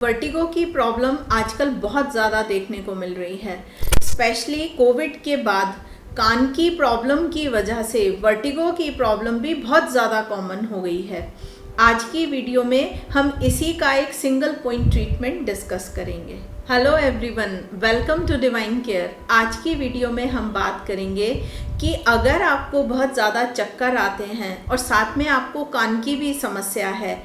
Vertigo की problem आजकल बहुत ज़्यादा देखने को मिल रही है। स्पेशली कोविड के बाद कान की प्रॉब्लम की वजह से वर्टिगो की प्रॉब्लम भी बहुत ज़्यादा कॉमन हो गई है। आज की वीडियो में हम इसी का एक सिंगल पॉइंट ट्रीटमेंट डिस्कस करेंगे। Hello everyone, welcome to divine care. आज की वीडियो में हम बात करेंगे कि अगर आपको बहुत ज़्यादा चक्कर आते हैं और साथ में आपको कान की भी समस्या है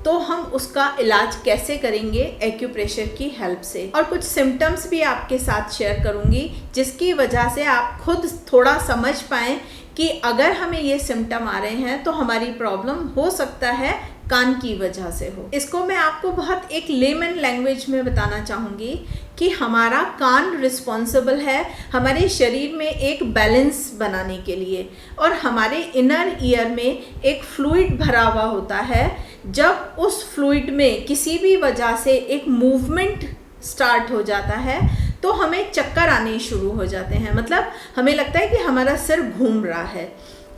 तो हम उसका इलाज कैसे करेंगे एक्यूप्रेशर की हेल्प से, और कुछ सिम्टम्स भी आपके साथ शेयर करूंगी जिसकी वजह से आप खुद थोड़ा समझ पाएं कि अगर हमें ये सिम्टम आ रहे हैं तो हमारी प्रॉब्लम हो सकता है कान की वजह से हो। इसको मैं आपको बहुत एक लेमन लैंग्वेज में बताना चाहूँगी कि हमारा कान रिस्पॉन्सिबल है हमारे शरीर में एक बैलेंस बनाने के लिए, और हमारे इनर ईयर में एक फ्लूइड भरा हुआ होता है। जब उस फ्लूइड में किसी भी वजह से एक मूवमेंट स्टार्ट हो जाता है तो हमें चक्कर आने शुरू हो जाते हैं, मतलब हमें लगता है कि हमारा सिर घूम रहा है।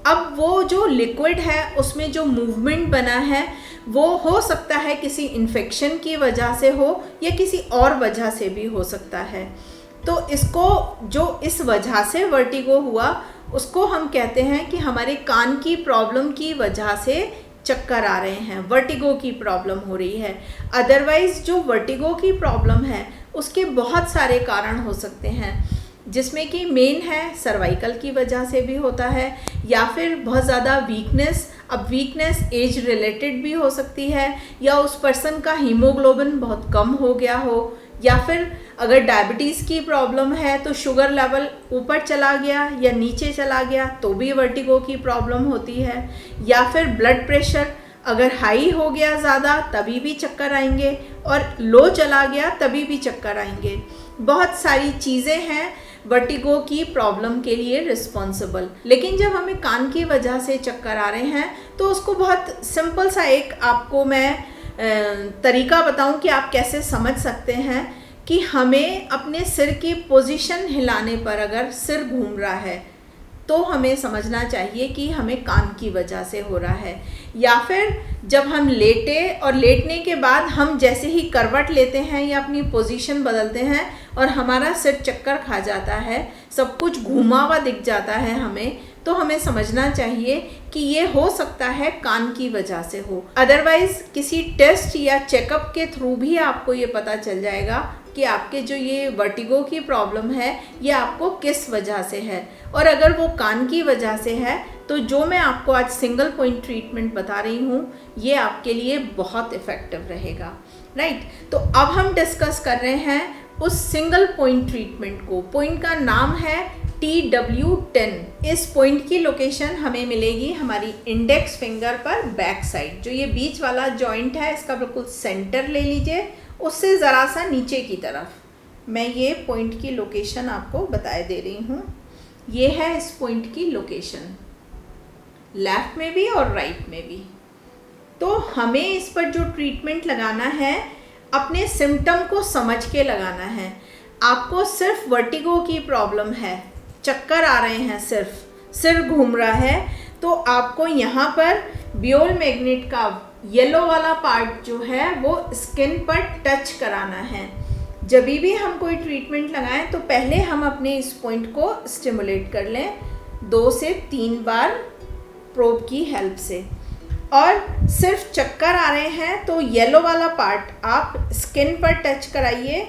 अब वो जो लिक्विड है उसमें जो मूवमेंट बना है वो हो सकता है किसी इन्फेक्शन की वजह से हो या किसी और वजह से भी हो सकता है। तो इसको जो इस वजह से वर्टिगो हुआ उसको हम कहते हैं कि हमारे कान की प्रॉब्लम की वजह से चक्कर आ रहे हैं, वर्टिगो की प्रॉब्लम हो रही है। अदरवाइज जो वर्टिगो की प्रॉब्लम है उसके बहुत सारे कारण हो सकते हैं, जिसमें कि मेन है सर्वाइकल की वजह से भी होता है, या फिर बहुत ज़्यादा वीकनेस। अब वीकनेस एज रिलेटेड भी हो सकती है, या उस पर्सन का हीमोग्लोबिन बहुत कम हो गया हो, या फिर अगर डायबिटीज़ की प्रॉब्लम है तो शुगर लेवल ऊपर चला गया या नीचे चला गया तो भी वर्टिगो की प्रॉब्लम होती है, या फिर ब्लड प्रेशर अगर हाई हो गया ज़्यादा तभी भी चक्कर आएंगे, और लो चला गया तभी भी चक्कर आएंगे। बहुत सारी चीज़ें हैं वर्टिगो की प्रॉब्लम के लिए रिस्पॉन्सिबल। लेकिन जब हमें कान की वजह से चक्कर आ रहे हैं तो उसको बहुत सिंपल सा एक आपको मैं तरीका बताऊं कि आप कैसे समझ सकते हैं कि हमें अपने सिर की पोजीशन हिलाने पर अगर सिर घूम रहा है तो हमें समझना चाहिए कि हमें कान की वजह से हो रहा है। या फिर जब हम लेटे और लेटने के बाद हम जैसे ही करवट लेते हैं या अपनी पोजीशन बदलते हैं और हमारा सिर चक्कर खा जाता है, सब कुछ घूमा हुआ दिख जाता है हमें, तो हमें समझना चाहिए कि ये हो सकता है कान की वजह से हो। अदरवाइज किसी टेस्ट या चेकअप के थ्रू भी आपको ये पता चल जाएगा कि आपके जो ये वर्टिगो की प्रॉब्लम है ये आपको किस वजह से है। और अगर वो कान की वजह से है तो जो मैं आपको आज सिंगल पॉइंट ट्रीटमेंट बता रही हूँ ये आपके लिए बहुत इफ़ेक्टिव रहेगा, राइट। तो अब हम डिस्कस कर रहे हैं उस सिंगल पॉइंट ट्रीटमेंट को। पॉइंट का नाम है TW10। इस पॉइंट की लोकेशन हमें मिलेगी हमारी इंडेक्स फिंगर पर बैक साइड। जो ये बीच वाला जॉइंट है इसका बिल्कुल सेंटर ले लीजिए, उससे ज़रा सा नीचे की तरफ मैं ये पॉइंट की लोकेशन आपको बताए दे रही हूँ। ये है इस पॉइंट की लोकेशन, लेफ्ट में भी और राइट में भी। तो हमें इस पर जो ट्रीटमेंट लगाना है अपने सिम्टम को समझ के लगाना है। आपको सिर्फ वर्टिगो की प्रॉब्लम है, चक्कर आ रहे हैं, सिर्फ सिर घूम रहा है, तो आपको यहाँ पर बियोल मैग्नेट का येलो वाला पार्ट जो है वो स्किन पर टच कराना है। जब भी हम कोई ट्रीटमेंट लगाएं तो पहले हम अपने इस पॉइंट को स्टिमुलेट कर लें 2 से 3 बार प्रोब की हेल्प से। और सिर्फ चक्कर आ रहे हैं तो येलो वाला पार्ट आप स्किन पर टच कराइए,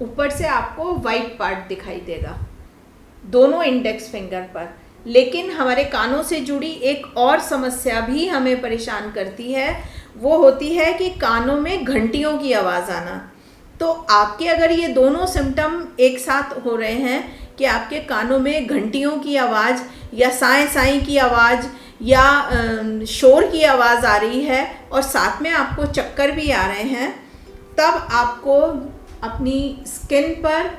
ऊपर से आपको वाइट पार्ट दिखाई देगा दोनों इंडेक्स फिंगर पर। लेकिन हमारे कानों से जुड़ी एक और समस्या भी हमें परेशान करती है, वो होती है कि कानों में घंटियों की आवाज़ आना। तो आपके अगर ये दोनों सिम्टम एक साथ हो रहे हैं कि आपके कानों में घंटियों की आवाज़ या साएं साएं की आवाज़ या शोर की आवाज़ आ रही है और साथ में आपको चक्कर भी आ रहे हैं, तब आपको अपनी स्किन पर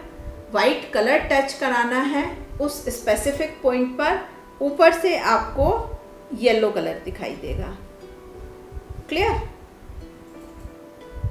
वाइट कलर टच कराना है उस स्पेसिफिक पॉइंट पर। ऊपर से आपको येलो कलर दिखाई देगा। क्लियर?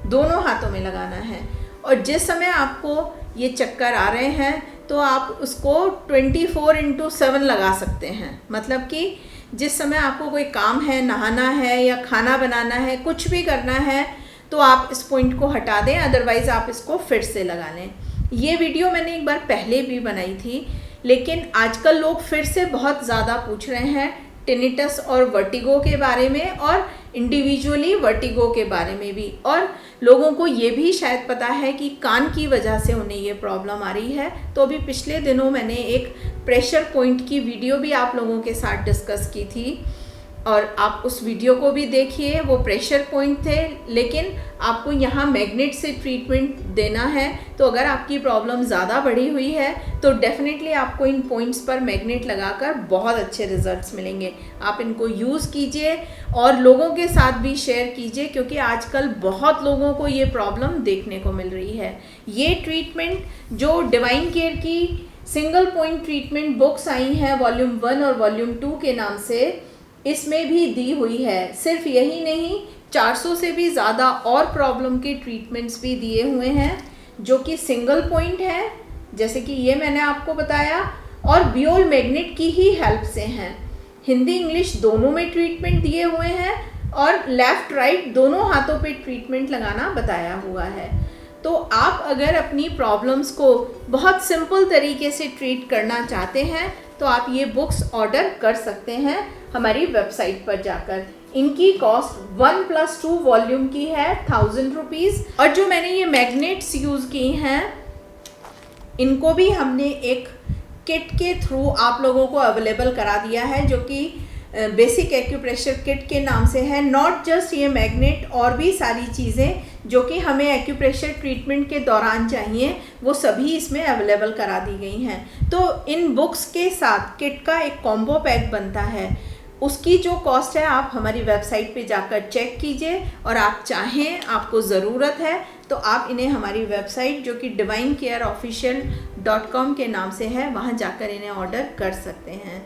दोनों हाथों में लगाना है। और जिस समय आपको ये चक्कर आ रहे हैं तो आप उसको 24/7 लगा सकते हैं। मतलब कि जिस समय आपको कोई काम है, नहाना है या खाना बनाना है, कुछ भी करना है, तो आप इस पॉइंट को हटा दें, अदरवाइज़ आप इसको फिर से लगा लें। ये वीडियो मैंने एक बार पहले भी बनाई थी, लेकिन आजकल लोग फिर से बहुत ज़्यादा पूछ रहे हैं टिनिटस और वर्टिगो के बारे में, और इंडिविजुअली वर्टिगो के बारे में भी। और लोगों को ये भी शायद पता है कि कान की वजह से उन्हें ये प्रॉब्लम आ रही है। तो अभी पिछले दिनों मैंने एक प्रेशर पॉइंट की वीडियो भी आप लोगों के साथ डिस्कस की थी, और आप उस वीडियो को भी देखिए। वो प्रेशर पॉइंट थे, लेकिन आपको यहाँ मैग्नेट से ट्रीटमेंट देना है। तो अगर आपकी प्रॉब्लम ज़्यादा बढ़ी हुई है तो डेफिनेटली आपको इन पॉइंट्स पर मैग्नेट लगाकर बहुत अच्छे रिजल्ट्स मिलेंगे। आप इनको यूज़ कीजिए और लोगों के साथ भी शेयर कीजिए, क्योंकि आजकल बहुत लोगों को ये प्रॉब्लम देखने को मिल रही है। ये ट्रीटमेंट जो डिवाइन केयर की single point treatment books I हैं वॉल्यूम 1 और वॉल्यूम 2 के नाम से, इसमें भी दी हुई है। सिर्फ यही नहीं, 400 से भी ज़्यादा और प्रॉब्लम के ट्रीटमेंट्स भी दिए हुए हैं जो कि सिंगल पॉइंट है, जैसे कि ये मैंने आपको बताया, और बियोल मैग्नेट की ही हेल्प से हैं। हिंदी इंग्लिश दोनों में ट्रीटमेंट दिए हुए हैं, और लेफ़्ट राइट दोनों हाथों पे ट्रीटमेंट लगाना बताया हुआ है। तो आप अगर अपनी प्रॉब्लम्स को बहुत सिंपल तरीके से ट्रीट करना चाहते हैं तो आप ये बुक्स ऑर्डर कर सकते हैं हमारी वेबसाइट पर जाकर। इनकी कॉस्ट 1+2 वॉल्यूम की है 1000 रुपीज़। और जो मैंने ये मैग्नेट्स यूज़ की हैं, इनको भी हमने एक किट के थ्रू आप लोगों को अवेलेबल करा दिया है, जो कि बेसिक एक्यूप्रेशर किट के नाम से है। नॉट जस्ट ये मैग्नेट, और भी सारी चीज़ें जो कि हमें एक्यूप्रेशर ट्रीटमेंट के दौरान चाहिए, वो सभी इसमें अवेलेबल करा दी गई हैं। तो इन बुक्स के साथ किट का एक कॉम्बो पैक बनता है, उसकी जो कॉस्ट है आप हमारी वेबसाइट पे जाकर चेक कीजिए, और आप चाहें, आपको ज़रूरत है तो आप इन्हें हमारी वेबसाइट जो कि divinecareofficial.com के नाम से है, वहाँ जाकर इन्हें ऑर्डर कर सकते हैं।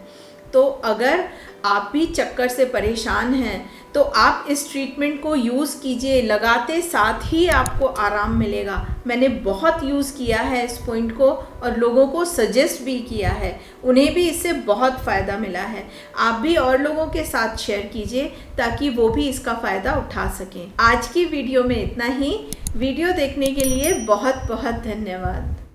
तो अगर आप भी चक्कर से परेशान हैं तो आप इस ट्रीटमेंट को यूज़ कीजिए, लगाते साथ ही आपको आराम मिलेगा। मैंने बहुत यूज़ किया है इस पॉइंट को, और लोगों को सजेस्ट भी किया है, उन्हें भी इससे बहुत फ़ायदा मिला है। आप भी और लोगों के साथ शेयर कीजिए ताकि वो भी इसका फ़ायदा उठा सकें। आज की वीडियो में इतना ही। वीडियो देखने के लिए बहुत बहुत धन्यवाद।